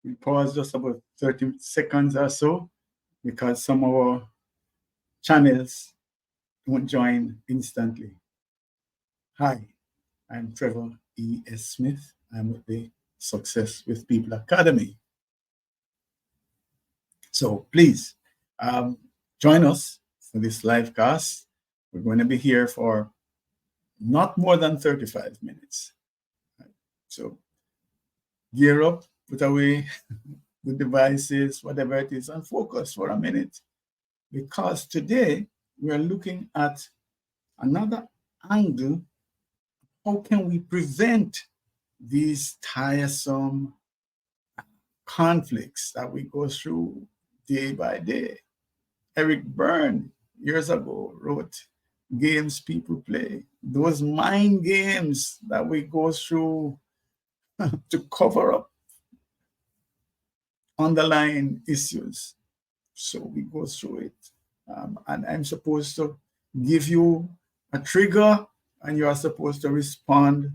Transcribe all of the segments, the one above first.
We pause just about 30 seconds or so because some of our channels don't join instantly. Hi, I'm Trevor E.S. Smith. I'm with the Success with People Academy. So please join us for this live cast. We're going to be here for not more than 35 minutes. So gear up, put away the devices, whatever it is, and focus for a minute. Because today we're looking at another angle. How can we prevent these tiresome conflicts that we go through day by day? Eric Byrne, years ago, wrote Games People Play. Those mind games that we go through to cover up underlying issues. So we go through it. And I'm supposed to give you a trigger, and you are supposed to respond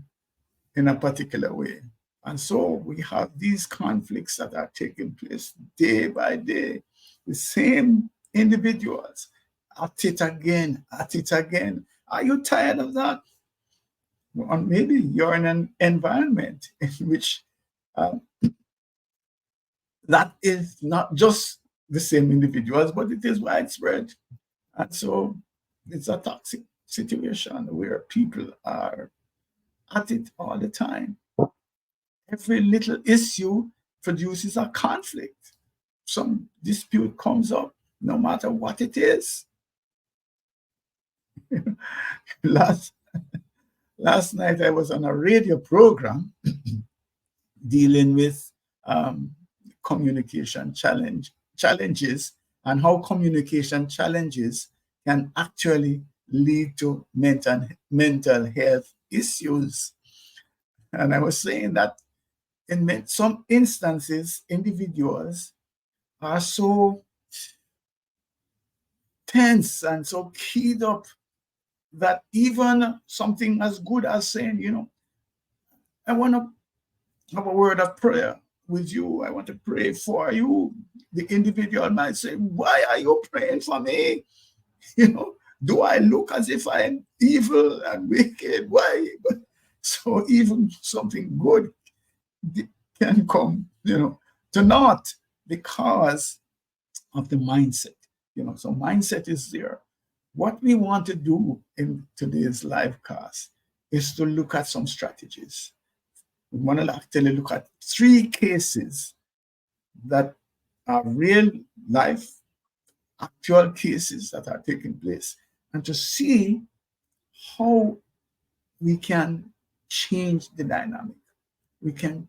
in a particular way. And so we have these conflicts that are taking place day by day. The same individuals at it again, at it again. Are you tired of that? Or maybe you're in an environment in which that is not just the same individuals, but it is widespread. And so it's a toxic situation where people are at it all the time. Every little issue produces a conflict. Some dispute comes up, no matter what it is. last night I was on a radio program dealing with communication challenges and how communication challenges can actually lead to mental health issues. And I was saying that in some instances, individuals are so tense and so keyed up that even something as good as saying, I want to have a word of prayer with you. I want to pray for you. The individual might say, why are you praying for me? Do I look as if I am evil and wicked? Why? So even something good can come, to naught because of the mindset. So mindset is there. What we want to do in today's live cast is to look at some strategies. We want to actually look at 3 cases that are real life, actual cases that are taking place, and to see how we can change the dynamic. We can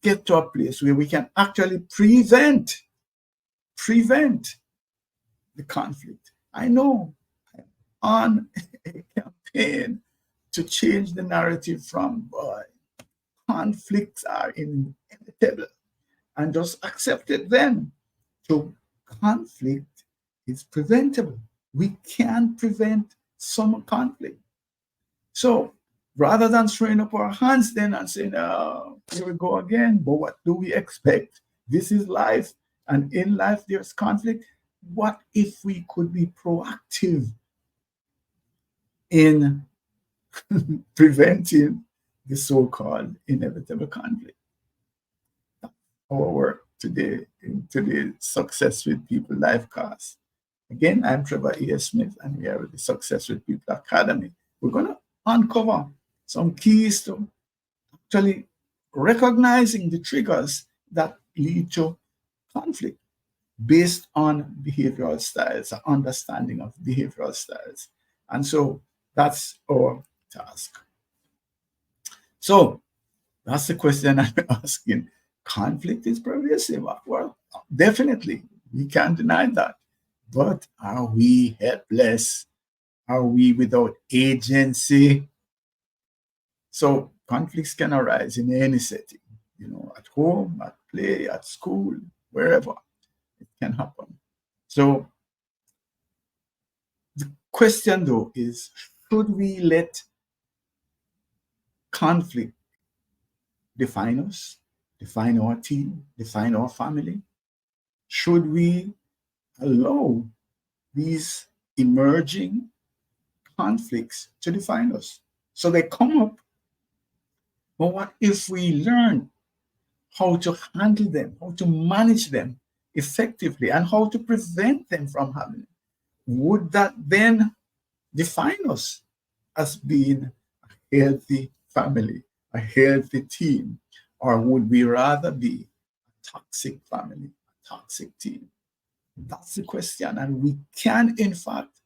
get to a place where we can actually prevent the conflict. I know I'm on a campaign to change the narrative from conflicts are inevitable and just accept it then to conflict is preventable. We can prevent some conflict. So rather than throwing up our hands then and saying, here we go again, but what do we expect? This is life, and in life there's conflict. What if we could be proactive in preventing the so-called inevitable conflict? Our work today in today's Success with People live cast. Again, I'm Trevor E.S. Smith, and we are with the Success with People Academy. We're going to uncover some keys to actually recognizing the triggers that lead to conflict based on behavioral styles, an understanding of behavioral styles. And so that's our task. So that's the question I'm asking. Conflict is pervasive. Well, definitely, we can't deny that. But are we helpless? Are we without agency? So conflicts can arise in any setting, at home, at play, at school, wherever it can happen. So the question though is, should we let conflict define us? define our team, define our family? Should we allow these emerging conflicts to define us? So they come up, but what if we learn how to handle them, how to manage them effectively, and how to prevent them from happening? Would that then define us as being a healthy family, a healthy team, or would we rather be a toxic family, a toxic team? That's the question. And we can, in fact,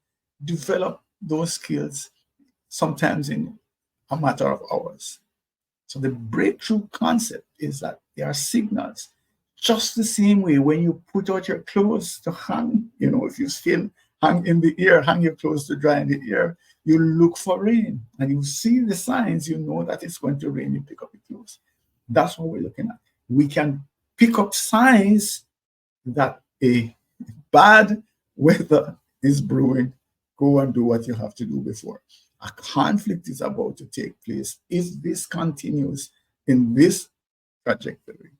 develop those skills sometimes in a matter of hours. So the breakthrough concept is that there are signals. Just the same way when you put out your clothes to hang, if you still hang in the air, hang your clothes to dry in the air, you look for rain and you see the signs, you know that it's going to rain, you pick up your clothes. That's what we're looking at. We can pick up signs that a bad weather is brewing. Go and do what you have to do before. A conflict is about to take place if this continues in this trajectory.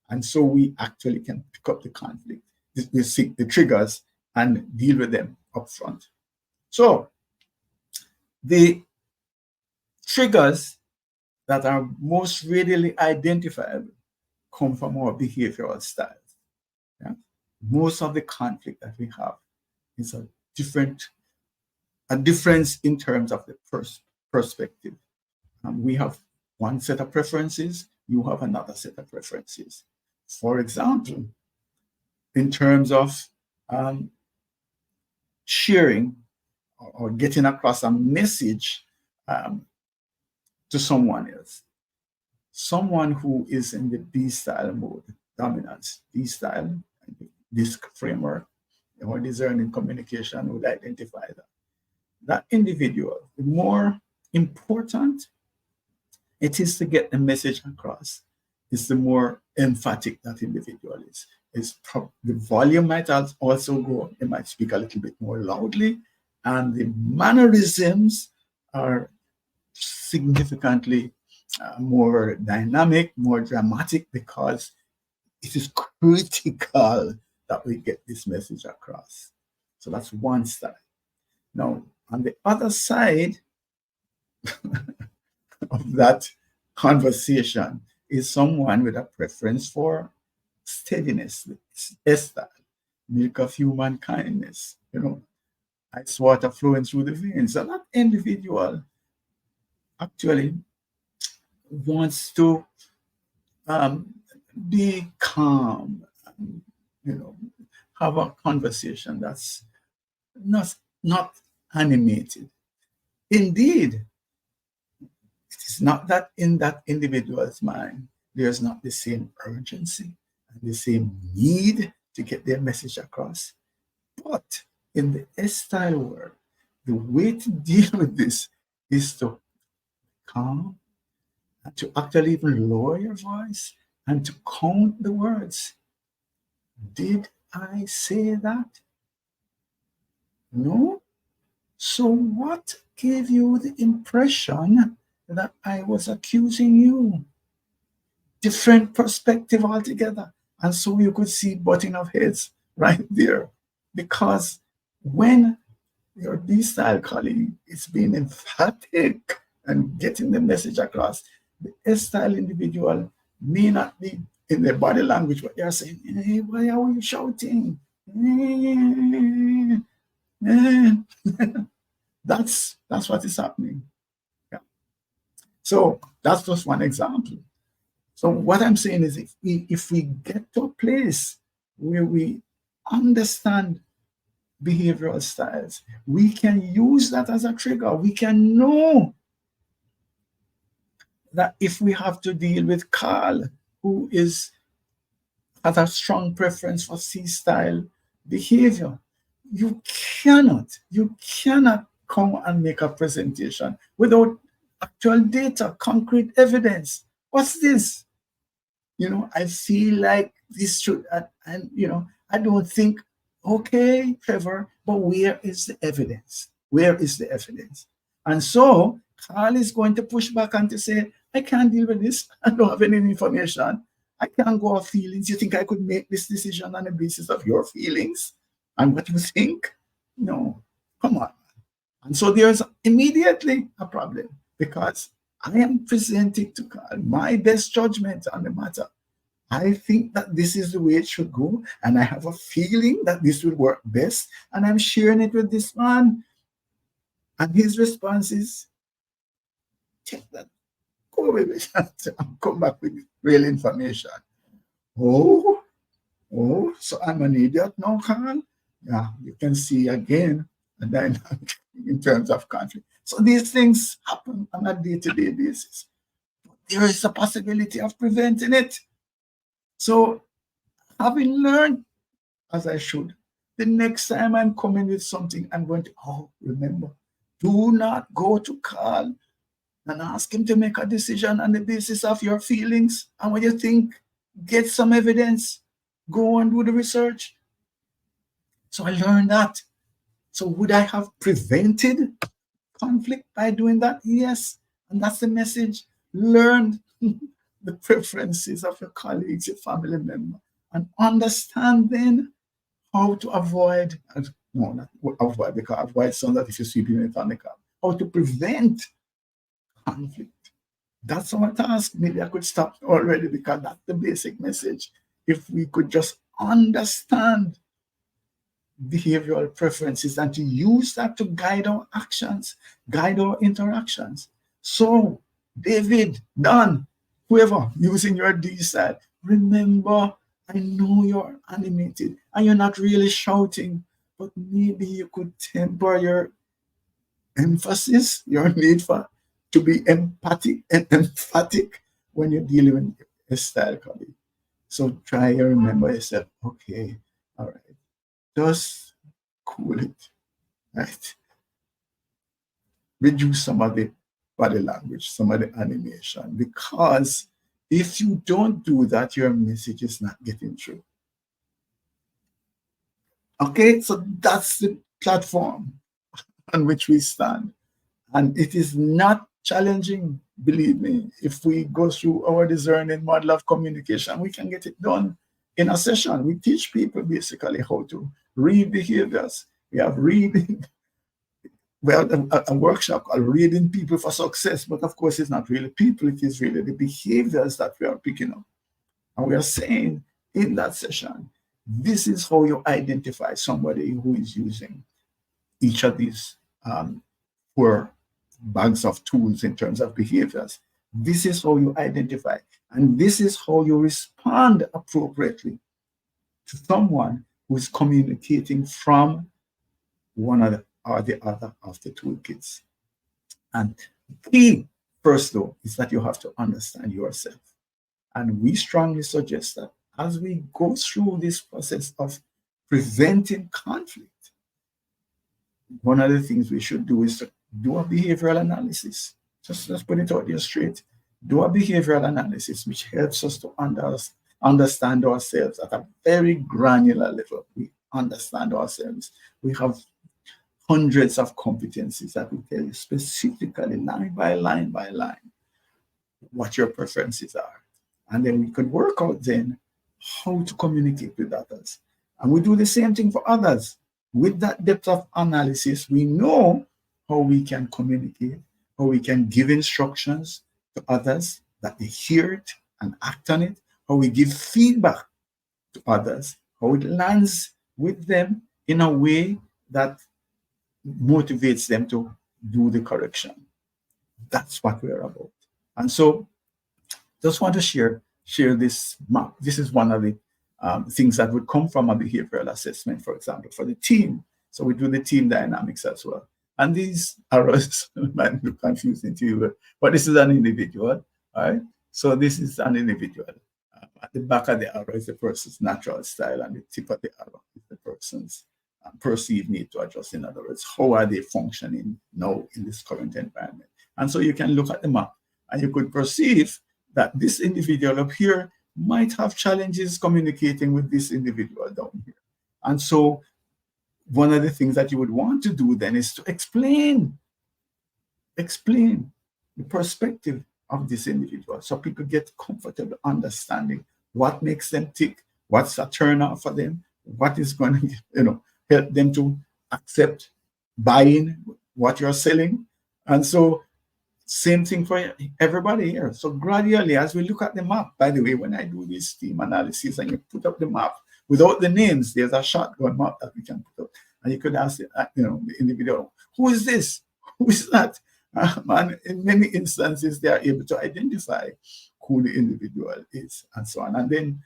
And so we actually can pick up the conflict, the triggers, and deal with them up front. So the triggers that are most readily identifiable come from our behavioral styles. Yeah? Most of the conflict that we have is a difference in terms of the perspective. We have one set of preferences, you have another set of preferences. For example, in terms of sharing or getting across a message to someone else, someone who is in the D style mode, dominance, D style, DISC framework, or discerning communication would identify that individual. The more important it is to get the message across, is the more emphatic that individual is. The volume might also go, they might speak a little bit more loudly, and the mannerisms are significantly more dynamic, more dramatic, because it is critical that we get this message across. So that's one side. Now, on the other side of that conversation is someone with a preference for steadiness, style, milk of human kindness, ice water flowing through the veins. So that individual actually wants to be calm, have a conversation that's not animated. Indeed, it is not that in that individual's mind, there's not the same urgency and the same need to get their message across. But in the S-style world, the way to deal with this is to calm, and to actually even lower your voice and to count the words. Did I say that? No? So what gave you the impression that I was accusing you? Different perspective altogether. And so you could see butting of heads right there. Because when your D-style colleague is being emphatic and getting the message across, the S-style individual may not be in their body language, but they're saying, hey, why are you shouting? That's what is happening. Yeah. So that's just one example. So what I'm saying is if we get to a place where we understand behavioral styles, we can use that as a trigger. We can know that if we have to deal with Carl, who has a strong preference for C-style behavior, you cannot come and make a presentation without actual data, concrete evidence. What's this? I feel like this should, and I don't think, okay, Trevor, but where is the evidence? Where is the evidence? And so Carl is going to push back and to say, I can't deal with this. I don't have any information. I can't go off feelings. You think I could make this decision on the basis of your feelings and what you think? No, come on. And so there's immediately a problem because I am presenting to God my best judgment on the matter. I think that this is the way it should go, and I have a feeling that this will work best, and I'm sharing it with this man. And his response is, take that, go away with that, and come back with real information. Oh, oh, so I'm an idiot now, Carl? Yeah, you can see again a dynamic in terms of conflict. So these things happen on a day-to-day basis. There is a possibility of preventing it. So having learned as I should, the next time I'm coming with something, I'm going to, oh, remember, do not go to Carl and ask him to make a decision on the basis of your feelings and what you think. Get some evidence. Go and do the research. So I learned that. So would I have prevented conflict by doing that? Yes. And that's the message. Learn the preferences of your colleagues, your family member, and understand then how to avoid, no, not avoid, because avoid sounds that if you see people in the car, how to prevent conflict. That's our task. Maybe I could stop already because that's the basic message. If we could just understand behavioral preferences and to use that to guide our actions, guide our interactions. So, David, Don, whoever using your D side, remember, I know you're animated and you're not really shouting, but maybe you could temper your emphasis, your need for to be empathic and emphatic when you're dealing with a style colleague. So try and remember yourself, okay, all right, just cool it, right? Reduce some of the body language, some of the animation, because if you don't do that, your message is not getting through. Okay, so that's the platform on which we stand. And it is not challenging, believe me. If we go through our discerning model of communication, we can get it done in a session. We teach people basically how to read behaviors. We have reading, well, a workshop called Reading People for Success, but of course, it's not really people, it is really the behaviors that we are picking up. And we are saying in that session, this is how you identify somebody who is using each of these four bags of tools in terms of behaviors. This is how you identify, and this is how you respond appropriately to someone who is communicating from one or the other of the toolkits. And key first, though, is that you have to understand yourself. And we strongly suggest that as we go through this process of preventing conflict, one of the things we should do is to do a behavioral analysis. Just let's put it out there straight. Do a behavioral analysis, which helps us to understand ourselves at a very granular level. We understand ourselves. We have hundreds of competencies that will tell you specifically, line by line by line, what your preferences are. And then we could work out then how to communicate with others. And we do the same thing for others. With that depth of analysis, we know how we can communicate, how we can give instructions to others that they hear it and act on it, how we give feedback to others, how it lands with them in a way that motivates them to do the correction. That's what we're about. And so just want to share this map. This is one of the things that would come from a behavioral assessment, for example, for the team. So we do the team dynamics as well. And these arrows might look confusing to you, but this is an individual, all right? So this is an individual. At the back of the arrow is the person's natural style, and the tip of the arrow is the person's perceived need to adjust. In other words, how are they functioning now in this current environment? And so you can look at the map and you could perceive that this individual up here might have challenges communicating with this individual down here. And so one of the things that you would want to do then is to explain the perspective of this individual so people get comfortable understanding what makes them tick, what's a turn off for them, what is going to, help them to accept buying what you're selling. And so same thing for everybody here. So gradually, as we look at the map, by the way, when I do this team analysis and you put up the map without the names, there's a shotgun map that we can put up. And you could ask the individual, who is this? Who is that? And in many instances, they are able to identify who the individual is and so on. And then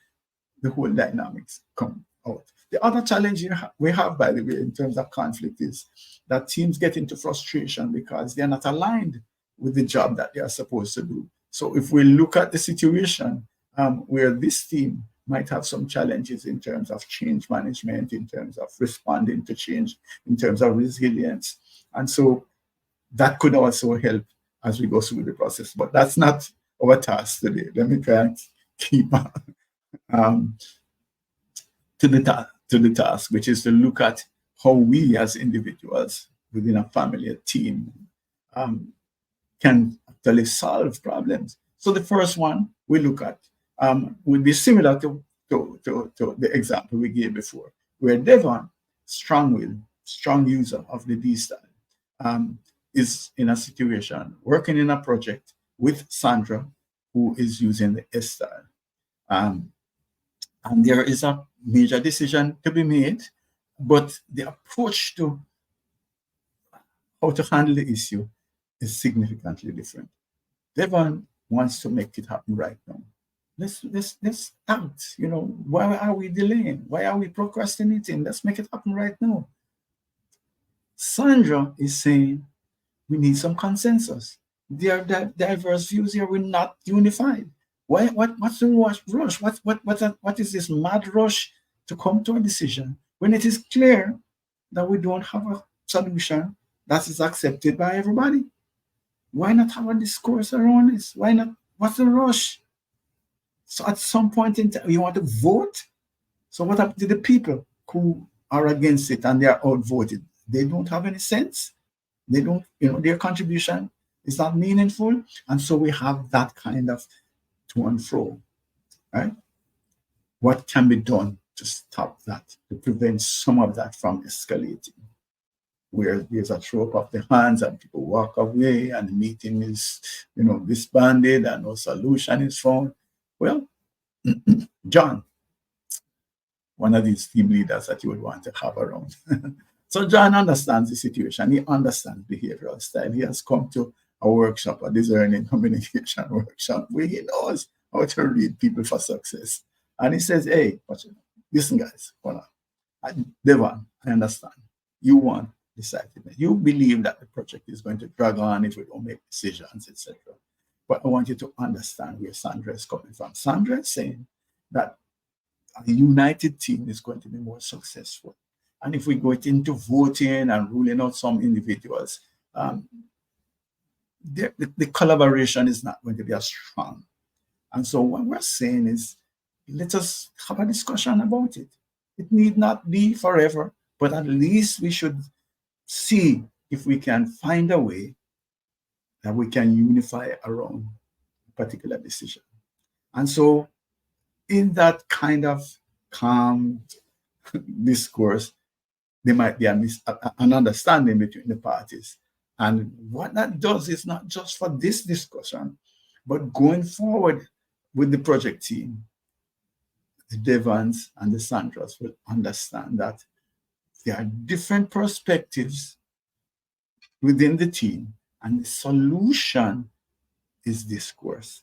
the whole dynamics come out. The other challenge we have, by the way, in terms of conflict is that teams get into frustration because they're not aligned with the job that they are supposed to do. So if we look at the situation where this team might have some challenges in terms of change management, in terms of responding to change, in terms of resilience. And so that could also help as we go through the process. But that's not our task today. Let me try and keep um, to the task, which is to look at how we as individuals within a family, a team, can actually solve problems. So the first one we look at would be similar to the example we gave before, where Devon, strong-willed, strong user of the D style, is in a situation working in a project with Sandra, who is using the S style. And there is a major decision to be made, but the approach to how to handle the issue is significantly different. Devon wants to make it happen right now. Let's act. Why are we delaying? Why are we procrastinating? Let's make it happen right now. Sandra is saying we need some consensus. There are diverse views here. We're not unified. What's the rush? What is this mad rush to come to a decision when it is clear that we don't have a solution that is accepted by everybody? Why not have a discourse around this? Why not? What's the rush? So at some point in time, you want to vote. So what happened to the people who are against it and they are outvoted? They don't have any sense. They don't, their contribution is not meaningful. And so we have that kind of to and fro, right? What can be done to stop that, to prevent some of that from escalating? Where there's a throw up of the hands and people walk away and the meeting is, disbanded and no solution is found. Well, John, one of these team leaders that you would want to have around. So John understands the situation. He understands behavioral style. He has come to a workshop, a discerning communication workshop, where he knows how to read people for success. And he says, hey, listen, guys, hold on. Devon, I understand. You want decisiveness. You believe that the project is going to drag on if we don't make decisions, etc. But I want you to understand where Sandra is coming from. Sandra is saying that a united team is going to be more successful. And if we go into voting and ruling out some individuals, the collaboration is not going to be as strong. And so what we're saying is, let us have a discussion about it. It need not be forever, but at least we should see if we can find a way that we can unify around a particular decision. And so in that kind of calm discourse, there might be an understanding between the parties. And what that does is not just for this discussion, but going forward with the project team, the Devons and the Sandras will understand that there are different perspectives within the team, and the solution is discourse.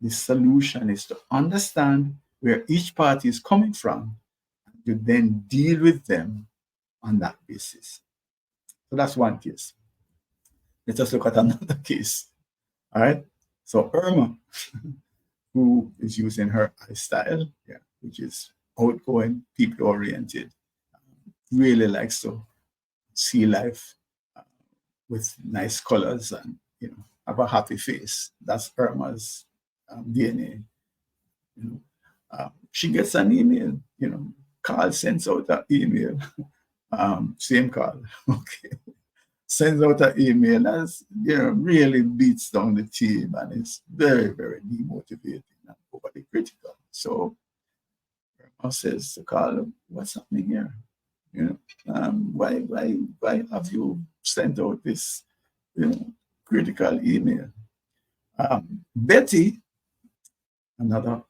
The solution is to understand where each party is coming from, and to then deal with them on that basis. So that's one case. Let us look at another case. All right. So Irma, who is using her I style, which is outgoing, people-oriented, really likes to see life with nice colors and have a happy face. That's Irma's DNA. She gets an email. Carl sends out an email. Same Carl. Okay. Sends out an email that's really beats down the team and it's very, very demotivating and overly critical. So I says to Carl, what's happening here? You know, why have you sent out this, critical email? Betty, another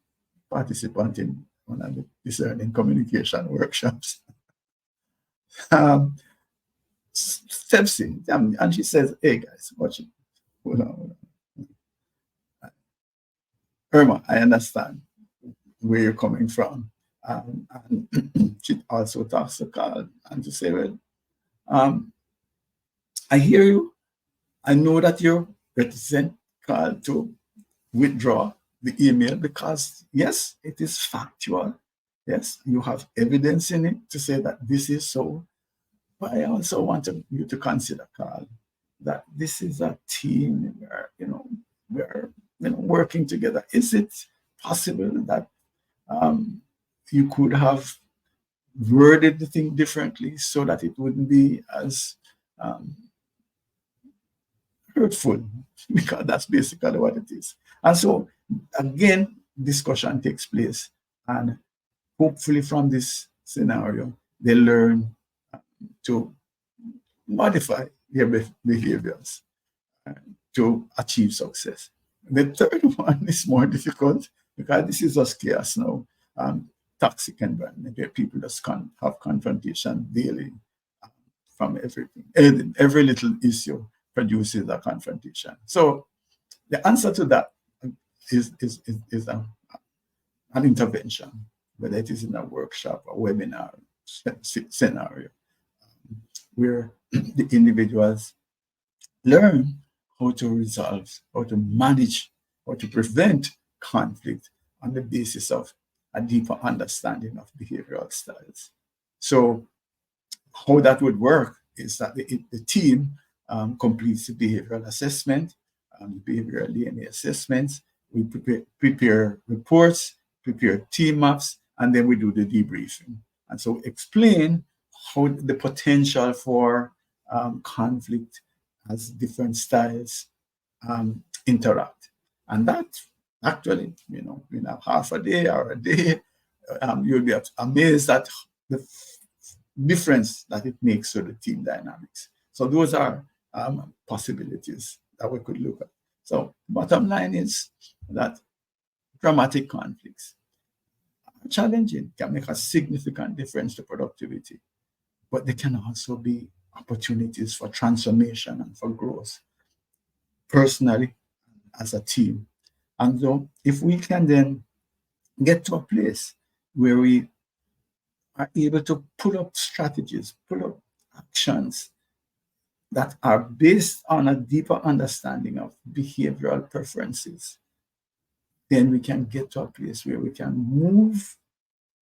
participant in one of the discerning communication workshops, um, steps in and she says, "Hey guys, watch it. Hold on. Irma, I understand where you're coming from." And she also talks to Carl and to say, "Well, um, I hear you. I know that you're reticent, Carl, to withdraw the email because, yes, it is factual. Yes, you have evidence in it to say that this is so. But I also want you to consider, Carl, that this is a team where, we're working together. Is it possible that um, you could have worded the thing differently so that it wouldn't be as um, hurtful?" Because that's basically what it is. And so, again, discussion takes place. And hopefully, from this scenario, they learn to modify their behaviors to achieve success. The third one is more difficult because this is just chaos now. Toxic environment where people just can't have confrontation daily from everything. Every little issue produces a confrontation. So the answer to that is an intervention, whether it is in a workshop, a webinar scenario, where the individuals learn how to resolve, how to manage, how to prevent conflict on the basis of a deeper understanding of behavioral styles. So how that would work is that the team completes the behavioral assessment, behavioral DNA assessments. We prepare reports, prepare team maps, and then we do the debriefing. And so explain how the potential for conflict as different styles interact. And that actually, in a half a day or a day, you'll be amazed at the difference that it makes to the team dynamics. So those are possibilities that we could look at. So bottom line is that dramatic conflicts are challenging, can make a significant difference to productivity, but they can also be opportunities for transformation and for growth, personally, as a team. And so if we can then get to a place where we are able to pull up strategies, pull up actions that are based on a deeper understanding of behavioral preferences, then we can get to a place where we can move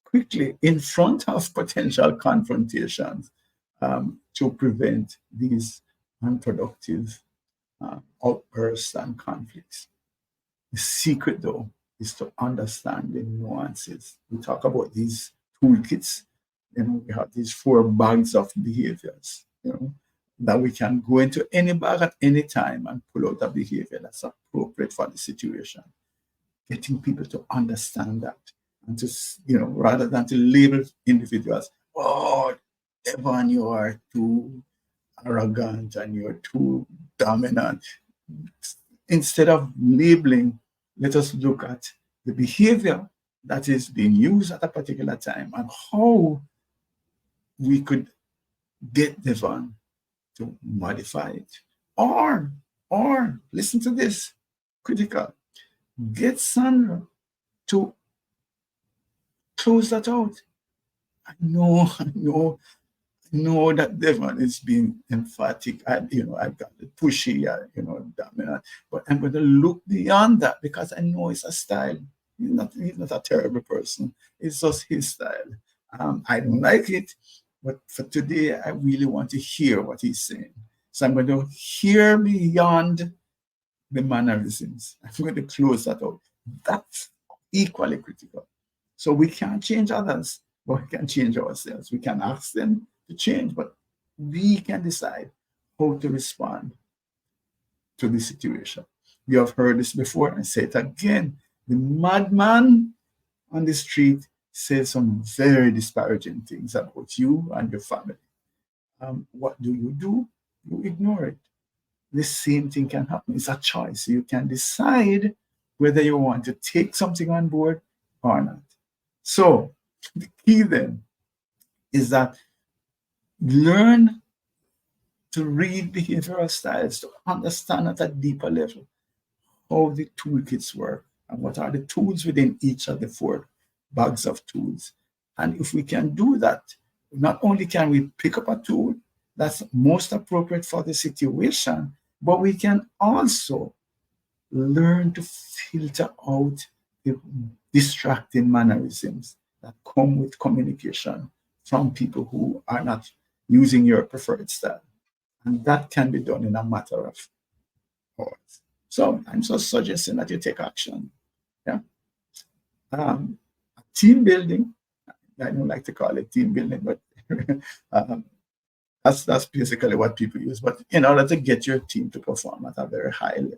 quickly in front of potential confrontations to prevent these unproductive outbursts and conflicts. The secret, though, is to understand the nuances. We talk about these toolkits. We have these 4 bags of behaviors, that we can go into any bag at any time and pull out a behavior that's appropriate for the situation. Getting people to understand that and to, rather than to label individuals, "Oh, Evan, you are too arrogant and you're too dominant." Instead of labeling, let us look at the behavior that is being used at a particular time and how we could get Devon to modify it. Or listen to this, critical, get Sandra to close that out. I know that Devon is being emphatic. I've got the pushy, dominant, but I'm going to look beyond that because I know it's a style. He's not a terrible person. It's just his style. I don't like it, but for today, I really want to hear what he's saying. So I'm going to hear beyond the mannerisms. I'm going to close that out. That's equally critical. So we can't change others, but we can change ourselves. We can ask them to change, but we can decide how to respond to the situation. You have heard this before, and say it again. The madman on the street says some very disparaging things about you and your family. What do? You ignore it. The same thing can happen. It's a choice. You can decide whether you want to take something on board or not. So the key then is that learn to read behavioral styles, to understand at a deeper level how the toolkits work and what are the tools within each of the four bags of tools. And if we can do that, not only can we pick up a tool that's most appropriate for the situation, but we can also learn to filter out the distracting mannerisms that come with communication from people who are not using your preferred style. And that can be done in a matter of hours. So I'm just suggesting that you take action. Yeah. Um, Team building, I don't like to call it team building, but um, that's basically what people use. But in order to get your team to perform at a very high level,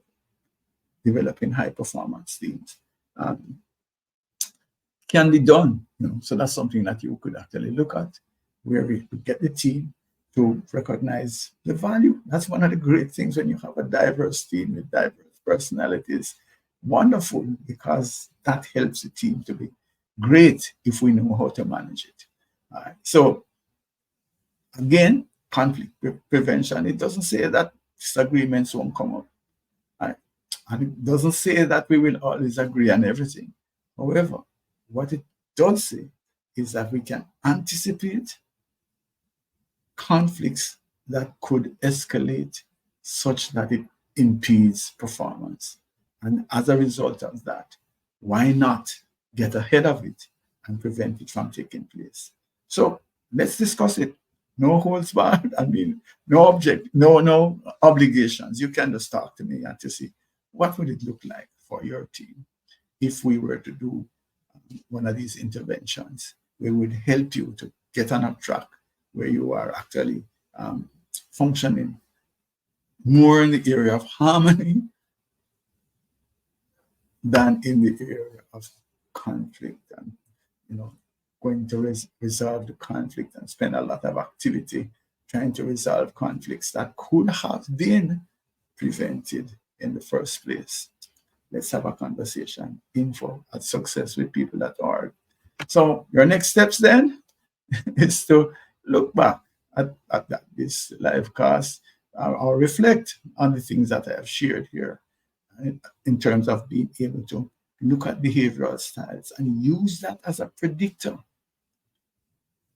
developing high performance teams can be done. So that's something that you could actually look at, where we get the team to recognize the value. That's one of the great things when you have a diverse team with diverse personalities. Wonderful, because that helps the team to be great if we know how to manage it. All right. So again, conflict prevention. It doesn't say that disagreements won't come up. Right? And it doesn't say that we will always agree on everything. However, what it does say is that we can anticipate conflicts that could escalate such that it impedes performance. And as a result of that, why not get ahead of it and prevent it from taking place? So let's discuss it. No holds barred. I mean, no obligations. You can just talk to me and to see what would it look like for your team if we were to do one of these interventions. We would help you to get on a track where you are actually functioning more in the area of harmony than in the area of conflict, and going to resolve the conflict and spend a lot of activity trying to resolve conflicts that could have been prevented in the first place. Let's have a conversation. Info at successwithpeople.org. So your next steps then is to look back at this live cast, or reflect on the things that I have shared here in terms of being able to look at behavioral styles and use that as a predictor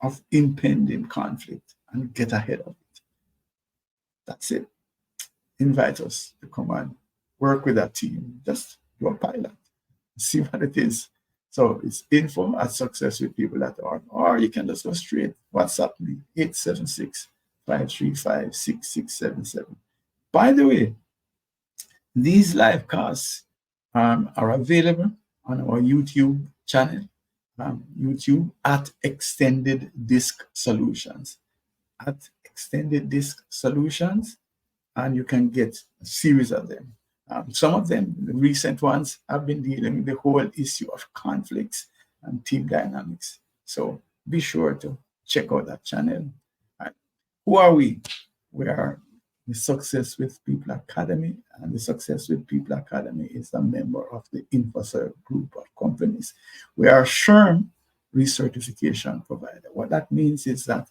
of impending conflict and get ahead of it. That's it. Invite us to come and work with that team. Just do a pilot, see what it is. So it's info at successwithpeople.org, or you can just go straight WhatsApp me, 876-535-6677. By the way, these live casts are available on our YouTube channel, YouTube at Extended Disc Solutions. At Extended Disc Solutions, and you can get a series of them. Some of them, the recent ones, have been dealing with the whole issue of conflicts and team dynamics. So be sure to check out that channel. Right. Who are we? We are the Success with People Academy, and the Success with People Academy is a member of the InfoServe group of companies. We are SHRM recertification provider. What that means is that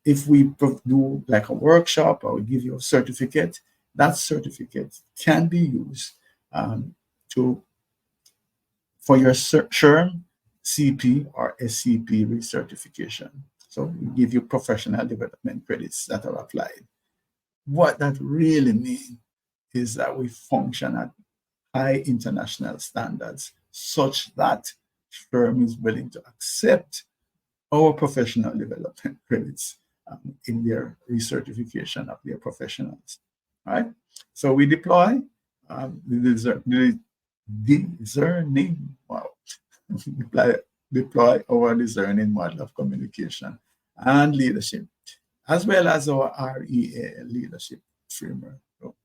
if we do like a workshop or we give you a certificate, that certificate can be used for your SHRM, CP, or SCP recertification. So we give you professional development credits that are applied. What that really means is that we function at high international standards such that SHRM is willing to accept our professional development credits in their recertification of their professionals. All right. So we deploy the discerning, wow, deploy our discerning model of communication and leadership, as well as our REA leadership framework, to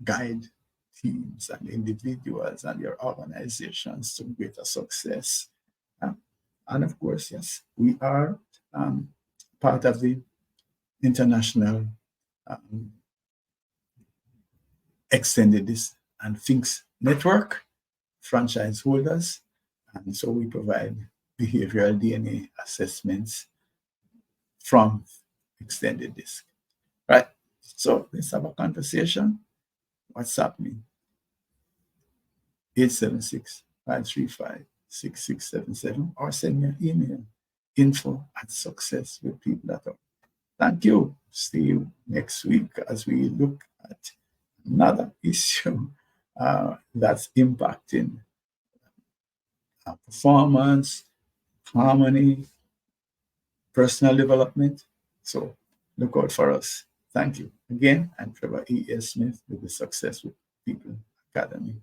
guide teams and individuals and your organizations to greater success Uh, and of course, yes, we are um, part of the international um, extended this and Finks network franchise holders. And so we provide behavioral DNA assessments from extended disk. Right. So let's have a conversation. What's happening? 876-535-6677 or send me an email info@successwithpeople.org. Thank you. See you next week as we look at another issue that's impacting performance, harmony, personal development. So look out for us. Thank you. Again, I'm Trevor E. S. Smith with the Success with People Academy.